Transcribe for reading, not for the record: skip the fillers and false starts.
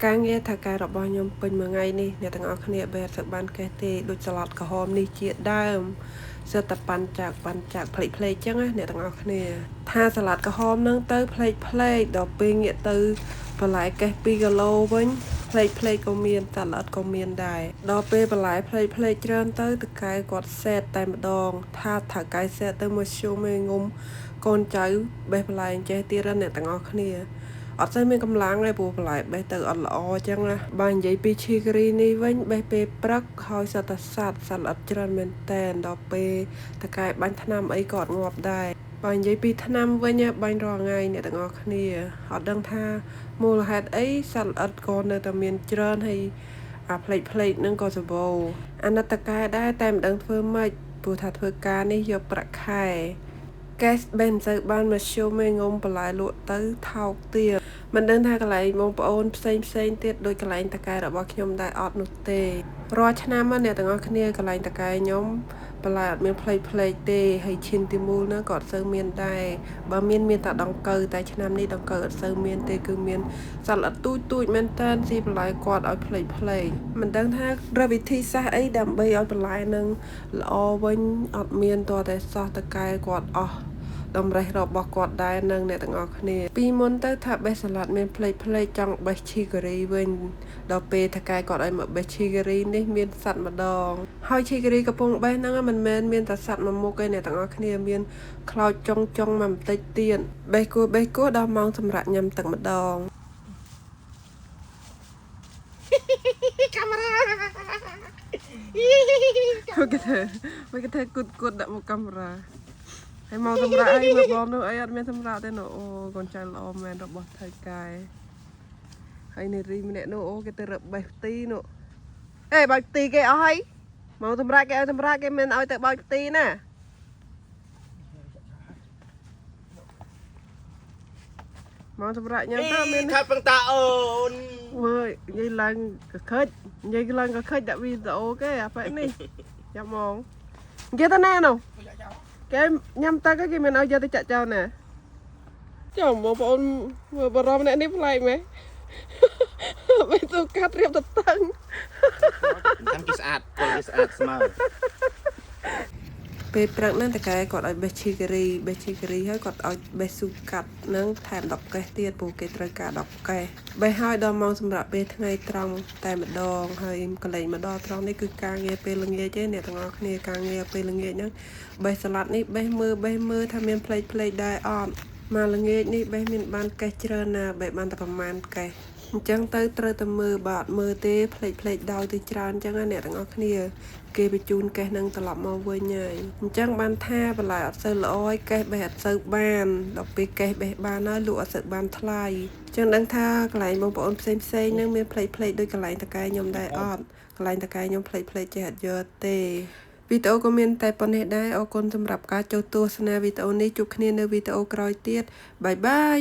ការងារថៅកែរបស់ខ្ញុំពេញមួយថ្ងៃនេះអ្នកទាំងអស់គ្នាបែរទៅបានកេះទេដូចសាឡាត់ក្រហមនេះជាដើមសិតតែប៉ាន់ចាក់ផ្លេកចឹងណាអ្នកទាំងអស់គ្នាថាសាឡាត់ក្រហមហ្នឹងទៅផ្លេកដល់ពេលងាកទៅបន្លែកេះ2គីឡូវិញផ្លេកក៏មានសាឡាត់ក៏មានដែរដល់ពេលបន្លែផ្លេកច្រើនទៅតកែគាត់សេតតែម្ដងថាថៅកែសេតទៅមកជុំឯងុំកូនចៅបេះបន្លែចេះទៀតអ្នកទាំងអស់គ្នាអត់សូវមានកម្លាំងទេព្រោះបន្លែបេះទៅអត់ល្អចឹងណាបើនិយាយពីឈីការីនេះវិញបេះពេលព្រឹកហើយសត្វសត្វល្អិតច្រើនមែនតែនដល់ពេលតកែបាញ់ថ្នាំអីក៏អត់ងាប់ដែរបើនិយាយពីថ្នាំវិញបាញ់រាល់ថ្ងៃអ្នកទាំងអស់គ្នាអត់ដឹងថាមូលហេតុអីសត្វល្អិតក៏នៅតែមានច្រើនហើយអាផ្លេកហ្នឹងក៏សបោអាណិតតកែដែរតែមិនដឹងធ្វើម៉េចព្រោះថាធ្វើការនេះយកប្រាក់ខែកេសបេនទៅបានមកជុំឯងុំបន្លែលក់ទៅថោកទៀតមិនដឹងថាកន្លែងបងប្អូនផ្សេងទៀតដូចកន្លែងតកែរបស់ខ្ញុំដែរអត់នោះទេរាល់ឆ្នាំអ្នកទាំងអស់គ្នាកន្លែងតកែខ្ញុំបន្លែអត់មានផ្លេកទេហើយឈានទីមូលនោះក៏អត់សូវមានដែរបើមានតែដង្កូវតែឆ្នាំនេះដង្កូវអត់សូវមានទេគឺមានសត្វល្អិតទូចមែនតើស៊ីបន្លែគាត់ឲ្យផ្លេកមិនដឹងថារកវិធីសាស្ត្រអីដើម្បីឲ្យបន្លែនឹងល្អវិញអត់មានតតែសោះតកែគាត់អស់តម្រេះរបស់គាត់ដែរនឹងអ្នកទាំងអស់គ្នាពីមុនទៅថាបេះសាឡាត់មានផ្លេកចង់បេះឈីការីវិញដល់ពេលថកែគាត់ឲ្យមកបេះឈីការីនេះមានសត្វម្ដងហើយឈីការីកំពុងបេះហ្នឹងមិនមែនមានតែសត្វមួយមុខទេអ្នកទាំងអស់គ្នាមានខ្លោចចុងមកបន្តិចទៀតបេះគួរដល់ម៉ោងសម្រាប់ញ៉ាំទឹកម្ដងកាមេរ៉ាមកគេគូតដាក់មកកាមេរ៉ាហើយមកសម្រាប់អីមើលបងនោះអីអត់មានសម្រាប់ទេនោះអូកូនចៅល្អមែនរបស់ថៃកែហើយនារីម្នាក់នោះអូគេទៅរកបេះផ្ទីនោះអេបើកផ្ទីគេអស់ហើយមកសម្រាប់គេឲ្យសម្រាប់គេមិនឲ្យទៅបើកផ្ទីណាមកសម្រាប់ញ៉ាំទៅមានខាត់បងតាអូនវើយនិយាយឡើងក៏ខិចដាក់វីដេអូគេអាប៉ែនេះចាំមកនិយាយទៅណានោះគេញ៉ាំទឹកគេមិនឲ្យយកទៅចាក់ចោលណាចាំបងប្អូនមើលបារម្ភអ្នកនេះប្លែកមែនមិនទៅកាត់រៀបទៅតឹងតាមគេស្អាតស្មើពេលព្រឹកហ្នឹងតកែគាត់ឲ្យបេះឈីការីហើយគាត់ឲ្យបេះស៊ូកាត់ហ្នឹងថែម10កេសទៀតព្រោះគេត្រូវការ10កេសបេះឲ្យដល់ម៉ោងសម្រាប់ពេលថ្ងៃត្រង់តែម្ដងហើយកន្លែងម្ដងត្រង់នេះគឺការងារពេលល្ងាចទេអ្នកទាំងអស់គ្នាការងារពេលល្ងាចហ្នឹងបេះសាឡាត់នេះបេះមើលថាមានផ្លេកដែរអត់មកល្ងាចនេះបេះមានបានកេសច្រើនណាបេះបានតែប្រមាណកេសអញ្ចឹងទៅត្រូវតែមើលបើអត់មើលទេផ្លេកដោយទៅច្រើនអញ្ចឹងអ្នកទាំងអស់គ្នាគេបញ្ជូនកេសនឹងត្រឡប់មកវិញហើយអញ្ចឹងបានថាបន្លែអត់សូវល្អហើយកេសបេះអត់សូវបានដល់ពេលកេសបេះបានហើយលក់អត់សូវបានថ្លៃអញ្ចឹងដឹងថាកន្លែងបងប្អូនផ្សេងនឹងមានផ្លេកដូចកន្លែងតកែខ្ញុំដែរអត់កន្លែងតកែខ្ញុំផ្លេកចេះអត់យកទេវីដេអូក៏មានតែប៉ុណ្ណេះដែរអរគុណសម្រាប់ការចូលទស្សនាវីដេអូនេះជួបគ្នានៅវីដេអូក្រោយទៀតបាយ